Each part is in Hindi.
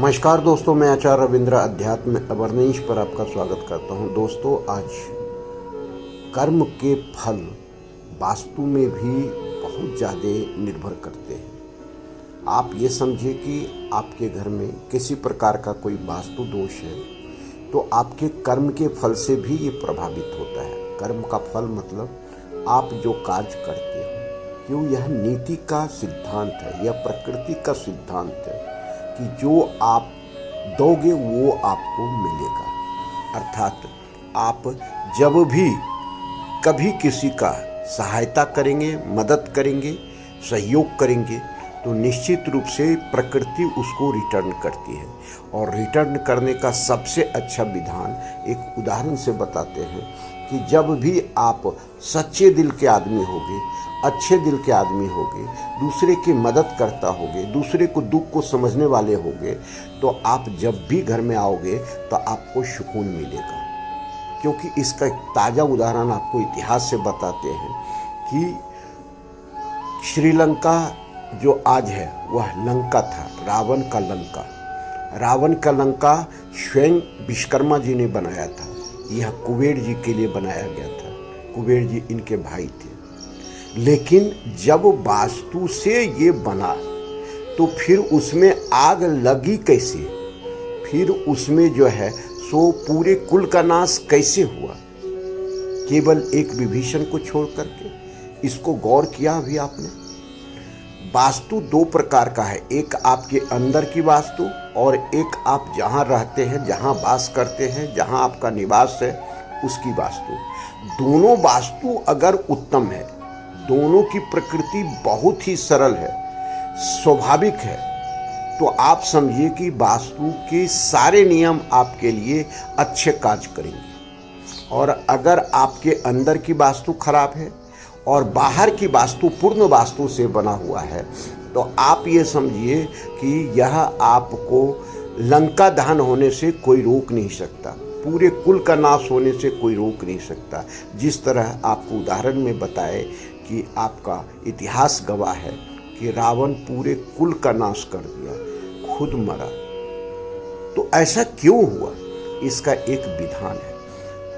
नमस्कार दोस्तों, मैं आचार्य रविंद्र अध्यात्म अवर्नेश पर आपका स्वागत करता हूं। दोस्तों, आज कर्म के फल वास्तु में भी बहुत ज़्यादा निर्भर करते हैं। आप ये समझिए कि आपके घर में किसी प्रकार का कोई वास्तु दोष है तो आपके कर्म के फल से भी ये प्रभावित होता है। कर्म का फल मतलब आप जो कार्य करते हो, क्यों यह नीति का सिद्धांत है, यह प्रकृति का सिद्धांत है कि जो आप दोगे वो आपको मिलेगा। अर्थात आप जब भी कभी किसी का सहायता करेंगे, मदद करेंगे, सहयोग करेंगे तो निश्चित रूप से प्रकृति उसको रिटर्न करती है। और रिटर्न करने का सबसे अच्छा विधान एक उदाहरण से बताते हैं कि जब भी आप सच्चे दिल के आदमी होगे, अच्छे दिल के आदमी होगे, दूसरे की मदद करता होगे, दूसरे को दुख को समझने वाले होगे, तो आप जब भी घर में आओगे तो आपको सुकून मिलेगा। क्योंकि इसका एक ताज़ा उदाहरण आपको इतिहास से बताते हैं कि श्रीलंका जो आज है वह लंका था, रावण का लंका। रावण का लंका स्वयं विश्वकर्मा जी ने बनाया था। यह कुबेर जी के लिए बनाया गया था। कुबेर जी इनके भाई थे। लेकिन जब वास्तु से ये बना तो फिर उसमें आग लगी कैसे, फिर उसमें जो है सो पूरे कुल का नाश कैसे हुआ, केवल एक विभीषण को छोड़ करके। इसको गौर किया अभी आपने? वास्तु दो प्रकार का है, एक आपके अंदर की वास्तु और एक आप जहाँ रहते हैं, जहाँ वास करते हैं, जहाँ आपका निवास है उसकी वास्तु। दोनों वास्तु अगर उत्तम है, दोनों की प्रकृति बहुत ही सरल है, स्वाभाविक है, तो आप समझिए कि वास्तु के सारे नियम आपके लिए अच्छे कार्य करेंगे। और अगर आपके अंदर की वास्तु खराब है और बाहर की वास्तु पूर्ण वास्तु से बना हुआ है तो आप ये समझिए कि यह आपको लंका दहन होने से कोई रोक नहीं सकता, पूरे कुल का नाश होने से कोई रोक नहीं सकता। जिस तरह आपको उदाहरण में बताए कि आपका इतिहास गवाह है कि रावण पूरे कुल का नाश कर दिया, खुद मरा। तो ऐसा क्यों हुआ? इसका एक विधान है,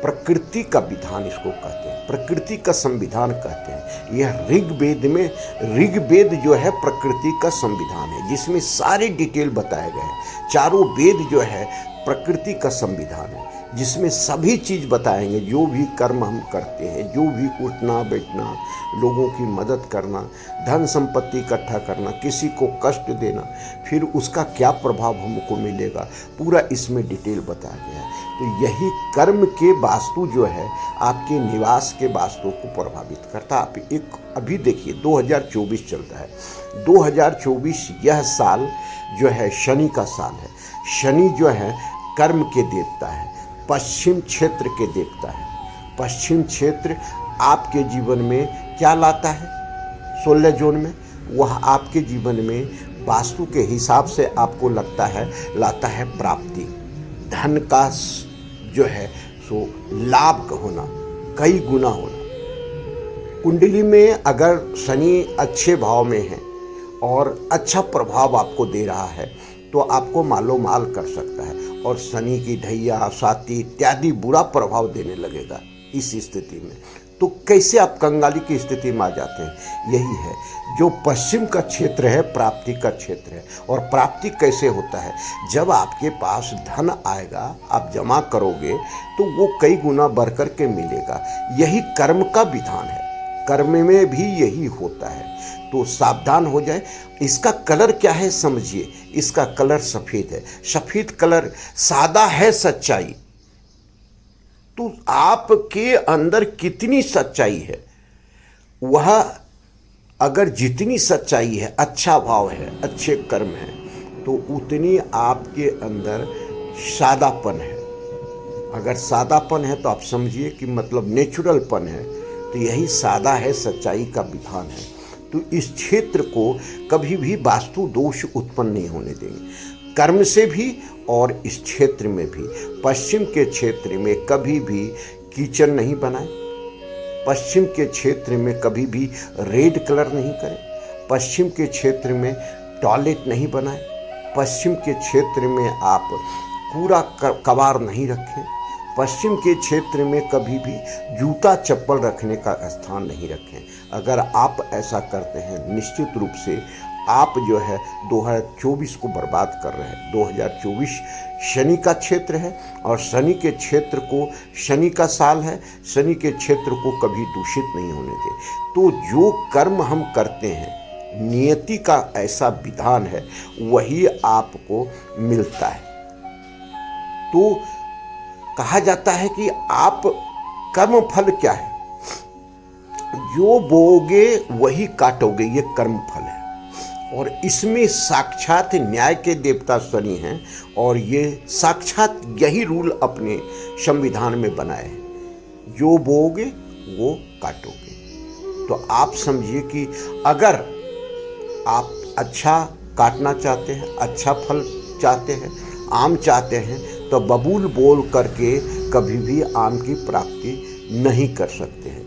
प्रकृति का विधान इसको कहते हैं, प्रकृति का संविधान कहते हैं। यह ऋग्वेद में, ऋग्वेद जो है प्रकृति का संविधान है, जिसमें सारे डिटेल बताए गए हैं। चारों वेद जो है प्रकृति का संविधान है, जिसमें सभी चीज़ बताएंगे। जो भी कर्म हम करते हैं, जो भी उठना बैठना, लोगों की मदद करना, धन संपत्ति इकट्ठा करना, किसी को कष्ट देना, फिर उसका क्या प्रभाव हमको मिलेगा, पूरा इसमें डिटेल बताया गया है। तो यही कर्म के वास्तु जो है आपके निवास के वास्तु को प्रभावित करता है। आप एक अभी देखिए 2024 चलता है। 2024 यह साल जो है शनि का साल है। शनि जो है कर्म के देवता है, पश्चिम क्षेत्र के देवता है। पश्चिम क्षेत्र आपके जीवन में क्या लाता है? 16 जोन में वह आपके जीवन में वास्तु के हिसाब से आपको लगता है लाता है प्राप्ति, धन का जो है सो लाभ का होना, कई गुना होना। कुंडली में अगर शनि अच्छे भाव में है और अच्छा प्रभाव आपको दे रहा है तो आपको मालो माल कर सकता है। और शनि की ढैया, साती इत्यादि बुरा प्रभाव देने लगेगा इस स्थिति में। तो कैसे आप कंगाली की स्थिति में आ जाते हैं? यही है, जो पश्चिम का क्षेत्र है प्राप्ति का क्षेत्र है। और प्राप्ति कैसे होता है? जब आपके पास धन आएगा, आप जमा करोगे तो वो कई गुना बढ़ कर के मिलेगा। यही कर्म का विधान है, कर्म में भी यही होता है। तो सावधान हो जाए। इसका कलर क्या है समझिए, इसका कलर सफ़ेद है। सफ़ेद कलर सादा है सच्चाई। तो आपके अंदर कितनी सच्चाई है, वह अगर जितनी सच्चाई है, अच्छा भाव है, अच्छे कर्म है, तो उतनी आपके अंदर सादापन है। अगर सादापन है तो आप समझिए कि मतलब नेचुरलपन है। तो यही सादा है, सच्चाई का विधान है। तो इस क्षेत्र को कभी भी वास्तु दोष उत्पन्न नहीं होने देंगे, कर्म से भी और इस क्षेत्र में भी। पश्चिम के क्षेत्र में कभी भी किचन नहीं बनाए, पश्चिम के क्षेत्र में कभी भी रेड कलर नहीं करें, पश्चिम के क्षेत्र में टॉयलेट नहीं बनाए, पश्चिम के क्षेत्र में आप कूड़ा कबाड़ नहीं रखें। पश्चिम के क्षेत्र में कभी भी जूता चप्पल रखने का स्थान नहीं रखें। अगर आप ऐसा करते हैं, निश्चित रूप से आप जो है 2024 को बर्बाद कर रहे हैं। 2024 शनि का क्षेत्र है और शनि के क्षेत्र को, शनि का साल है, शनि के क्षेत्र को कभी दूषित नहीं होने दें। तो जो कर्म हम करते हैं, नियति का ऐसा विधान है, वही आपको मिलता है। तो कहा जाता है कि आप कर्म फल क्या है, जो बोओगे वही काटोगे, ये कर्म फल है। और इसमें साक्षात न्याय के देवता शनि हैं और ये साक्षात यही रूल अपने संविधान में बनाए हैं, जो बोओगे वो काटोगे। तो आप समझिए कि अगर आप अच्छा काटना चाहते हैं, अच्छा फल चाहते हैं, आम चाहते हैं, तो बबूल बोल करके कभी भी आम की प्राप्ति नहीं कर सकते हैं।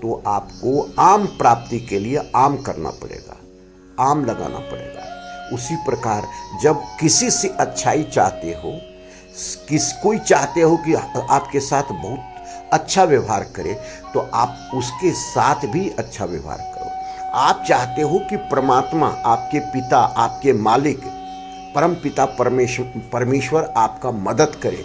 तो आपको आम प्राप्ति के लिए आम करना पड़ेगा, आम लगाना पड़ेगा। उसी प्रकार जब किसी से अच्छाई चाहते हो, कोई चाहते हो कि आपके साथ बहुत अच्छा व्यवहार करे, तो आप उसके साथ भी अच्छा व्यवहार करो। आप चाहते हो कि परमात्मा, आपके पिता, आपके मालिक, परम पिता परमेश्वर आपका मदद करे,